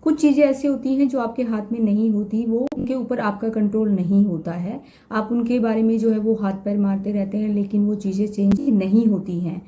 कुछ चीज़ें ऐसी होती हैं जो आपके हाथ में नहीं होती, वो उनके ऊपर आपका कंट्रोल नहीं होता है। आप उनके बारे में जो है वो हाथ पैर मारते रहते हैं, लेकिन वो चीज़ें चेंज नहीं होती हैं।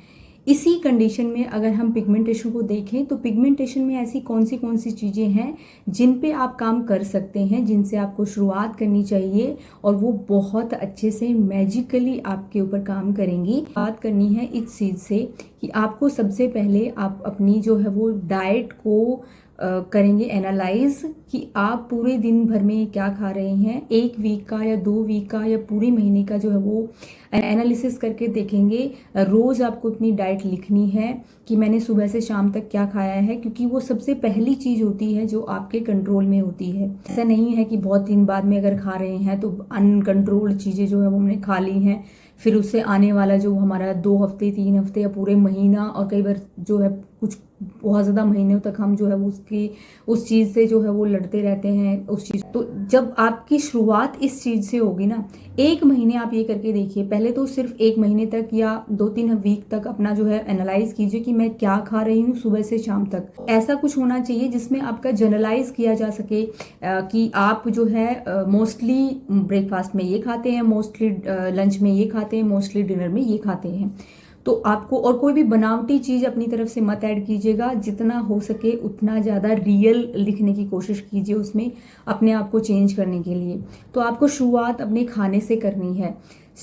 इसी कंडीशन में अगर हम पिगमेंटेशन को देखें तो पिगमेंटेशन में ऐसी कौन सी चीज़ें हैं जिन पे आप काम कर सकते हैं, जिनसे आपको शुरुआत करनी चाहिए और वो बहुत अच्छे से मैजिकली आपके ऊपर काम करेंगी। बात करनी है इस चीज़ से कि आपको सबसे पहले आप अपनी जो है वो डाइट को करेंगे एनालाइज कि आप पूरे दिन भर में क्या खा रहे हैं। 1 वीक का या 2 वीक का या पूरे महीने का जो है वो एनालिसिस करके देखेंगे। रोज़ आपको अपनी डाइट लिखनी है कि मैंने सुबह से शाम तक क्या खाया है, क्योंकि वो सबसे पहली चीज़ होती है जो आपके कंट्रोल में होती है। ऐसा नहीं है कि बहुत दिन बाद में अगर खा रहे हैं तो अनकंट्रोल्ड चीज़ें जो है वो हमने खा ली हैं, फिर उससे आने वाला जो हमारा 2 हफ्ते 3 हफ्ते या पूरे महीना और कई बार जो है कुछ बहुत ज़्यादा महीनों तक हम जो है वो उस चीज़ से जो है वो लड़ते रहते हैं उस चीज़। तो जब आपकी शुरुआत इस चीज़ से होगी ना, 1 महीने आप ये करके देखिए। पहले तो सिर्फ 1 महीने तक या 2-3 वीक तक अपना जो है एनालाइज कीजिए कि मैं क्या खा रही हूँ सुबह से शाम तक। ऐसा कुछ होना चाहिए जिसमें आपका जनरलाइज किया जा सके कि आप जो है मोस्टली ब्रेकफास्ट में ये खाते हैं, मोस्टली लंच में ये खाते हैं, मोस्टली डिनर में ये खाते हैं। तो आपको और कोई भी बनावटी चीज़ अपनी तरफ से मत ऐड कीजिएगा। जितना हो सके उतना ज़्यादा रियल लिखने की कोशिश कीजिए उसमें, अपने आप को चेंज करने के लिए। तो आपको शुरुआत अपने खाने से करनी है।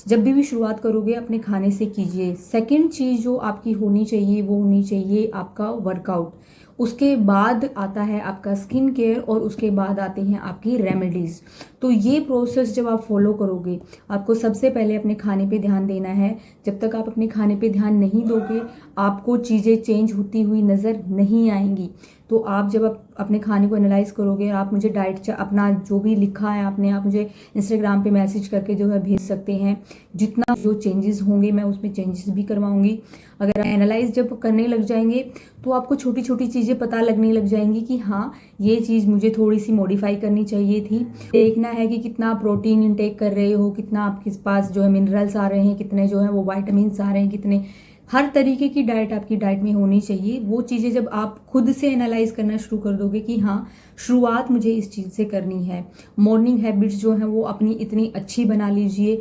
जब भी शुरुआत करोगे अपने खाने से कीजिए। सेकंड चीज़ जो आपकी होनी चाहिए वो होनी चाहिए आपका वर्कआउट। उसके बाद आता है आपका स्किन केयर और उसके बाद आते हैं आपकी रेमेडीज़। तो ये प्रोसेस जब आप फॉलो करोगे, आपको सबसे पहले अपने खाने पे ध्यान देना है। जब तक आप अपने खाने पे ध्यान नहीं दोगे, आपको चीज़ें चेंज होती हुई नज़र नहीं आएंगी। तो आप जब आप अपने खाने को एनालाइज करोगे, आप मुझे डाइट अपना जो भी लिखा है आपने, आप मुझे इंस्टाग्राम पे मैसेज करके जो है भेज सकते हैं। जितना जो चेंजेस होंगे मैं उसमें चेंजेस भी करवाऊंगी। अगर एनालाइज जब करने लग जाएंगे तो आपको छोटी छोटी चीज़ें पता लगने लग जाएंगी कि हाँ, ये चीज़ मुझे थोड़ी सी मॉडिफाई करनी चाहिए थी। देखना है कि कितना प्रोटीन इंटेक कर रहे हो, कितना आपके पास जो है मिनरल्स आ रहे हैं, कितने जो है वो वाइटामिन आ रहे हैं, कितने हर तरीके की डाइट आपकी डाइट में होनी चाहिए। वो चीज़ें जब आप खुद से एनालाइज करना शुरू कर दोगे कि हाँ, शुरुआत मुझे इस चीज़ से करनी है। मॉर्निंग हैबिट्स जो हैं वो अपनी इतनी अच्छी बना लीजिए।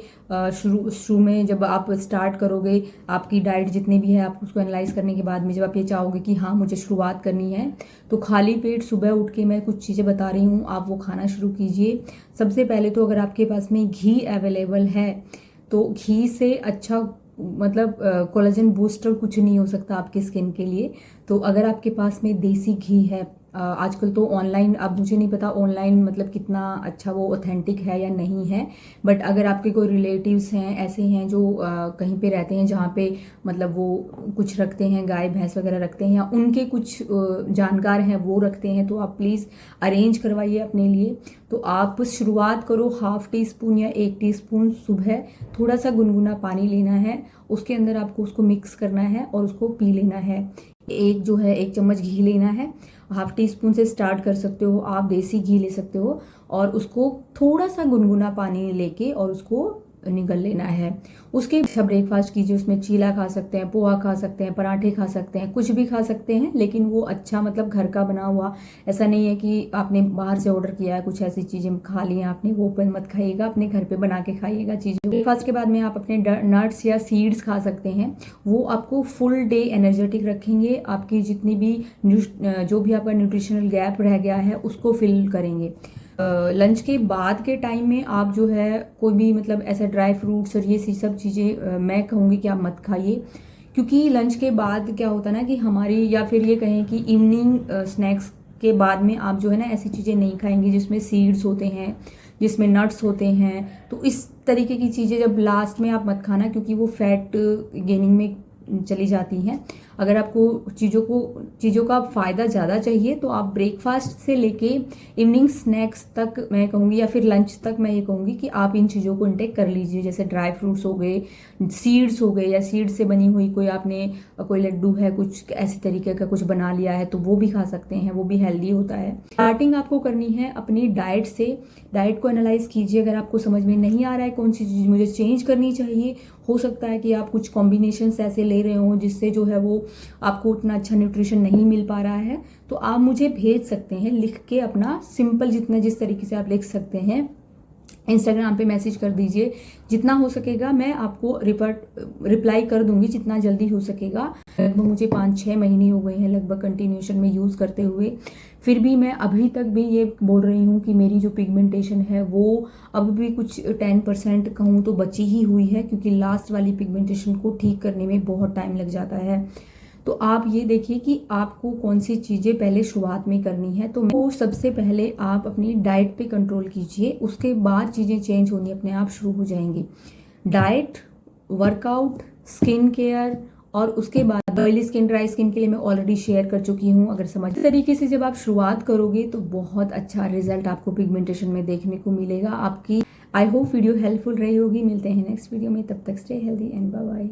शुरू में जब आप स्टार्ट करोगे आपकी डाइट जितनी भी है, आप उसको एनालाइज करने के बाद में जब आप ये चाहोगे कि हाँ मुझे शुरुआत करनी है, तो खाली पेट सुबह उठ के मैं कुछ चीज़ें बता रही हूँ, आप वो खाना शुरू कीजिए। सबसे पहले तो अगर आपके पास में घी अवेलेबल है तो घी से अच्छा मतलब कोलेजन बूस्टर कुछ नहीं हो सकता आपके स्किन के लिए। तो अगर आपके पास में देसी घी है, आजकल तो ऑनलाइन, अब मुझे नहीं पता ऑनलाइन मतलब कितना अच्छा वो ऑथेंटिक है या नहीं है, बट अगर आपके कोई रिलेटिव्स हैं ऐसे हैं जो कहीं पे रहते हैं जहाँ पे मतलब वो कुछ रखते हैं, गाय भैंस वगैरह रखते हैं, या उनके कुछ जानकार हैं वो रखते हैं, तो आप प्लीज़ अरेंज करवाइए अपने लिए। तो आप शुरुआत करो, 1/2 टीस्पून या 1 टीस्पून सुबह थोड़ा सा गुनगुना पानी लेना है, उसके अंदर आपको उसको मिक्स करना है और उसको पी लेना है। जो है 1 चम्मच घी लेना है, 1/2 टीस्पून से स्टार्ट कर सकते हो आप, देसी घी ले सकते हो, और उसको थोड़ा सा गुनगुना पानी लेके और उसको निगल लेना है। उसके अच्छा ब्रेकफास्ट कीजिए, उसमें चीला खा सकते हैं, पोहा खा सकते हैं, पराठे खा सकते हैं, कुछ भी खा सकते हैं, लेकिन वो अच्छा मतलब घर का बना हुआ। ऐसा नहीं है कि आपने बाहर से ऑर्डर किया है, कुछ ऐसी चीज़ें खा ली हैं आपने, वो पर मत खाइएगा, अपने घर पे बना के खाइएगा चीज़ें। ब्रेकफास्ट के बाद में आप अपने नट्स या सीड्स खा सकते हैं, वो आपको फुल डे एनर्जेटिक रखेंगे, आपकी जितनी भी जो भी आपका न्यूट्रिशनल गैप रह गया है उसको फिल करेंगे। लंच के बाद के टाइम में आप जो है कोई भी मतलब ऐसा ड्राई फ्रूट्स और ये सब चीज़ें मैं कहूँगी कि आप मत खाइए, क्योंकि लंच के बाद क्या होता है ना कि हमारी, या फिर ये कहें कि इवनिंग स्नैक्स के बाद में आप जो है ना ऐसी चीज़ें नहीं खाएंगे जिसमें सीड्स होते हैं, जिसमें नट्स होते हैं। तो इस तरीके की चीज़ें जब लास्ट में आप मत खाना, क्योंकि वो फैट गेनिंग में चली जाती हैं। अगर आपको चीज़ों का फ़ायदा ज़्यादा चाहिए तो आप ब्रेकफास्ट से लेके इवनिंग स्नैक्स तक मैं कहूँगी, या फिर लंच तक मैं ये कहूँगी कि आप इन चीज़ों को इंटेक कर लीजिए। जैसे ड्राई फ्रूट्स हो गए, सीड्स हो गए, या सीड से बनी हुई कोई आपने कोई लड्डू है, कुछ ऐसी तरीके का कुछ बना लिया है तो वो भी खा सकते हैं, वो भी हेल्दी होता है। स्टार्टिंग आपको करनी है अपनी डाइट से। डाइट को एनालाइज कीजिए, अगर आपको समझ में नहीं आ रहा है कौन सी चीज़ मुझे चेंज करनी चाहिए, हो सकता है कि आप कुछ कॉम्बिनेशंस ऐसे ले रहे हो जिससे जो है वो आपको उतना अच्छा न्यूट्रिशन नहीं मिल पा रहा है, तो आप मुझे भेज सकते हैं लिख के अपना सिंपल, जितना जिस तरीके से आप लिख सकते हैं इंस्टाग्राम पे मैसेज कर दीजिए। जितना हो सकेगा मैं आपको रिप्लाई कर दूंगी, जितना जल्दी हो सकेगा। लगभग मुझे 5-6 महीने हो गए हैं लगभग कंटिन्यूशन में यूज़ करते हुए, फिर भी मैं अभी तक भी ये बोल रही हूँ कि मेरी जो पिगमेंटेशन है वो अब भी कुछ 10% कहूँ तो बची ही हुई है, क्योंकि लास्ट वाली पिगमेंटेशन को ठीक करने में बहुत टाइम लग जाता है। तो आप ये देखिए कि आपको कौन सी चीज़ें पहले शुरुआत में करनी है। तो सबसे पहले आप अपनी डाइट पे कंट्रोल कीजिए, उसके बाद चीज़ें चेंज होनी अपने आप शुरू हो जाएंगी। डाइट, वर्कआउट, स्किन केयर, और उसके बाद ऑयली स्किन, ड्राई स्किन के लिए मैं ऑलरेडी शेयर कर चुकी हूँ। अगर समझ इस तरीके से जब आप शुरुआत करोगे तो बहुत अच्छा रिजल्ट आपको पिगमेंटेशन में देखने को मिलेगा आपकी। आई होप वीडियो हेल्पफुल रही होगी। मिलते हैं नेक्स्ट वीडियो में, तब तक stay healthy and bye bye.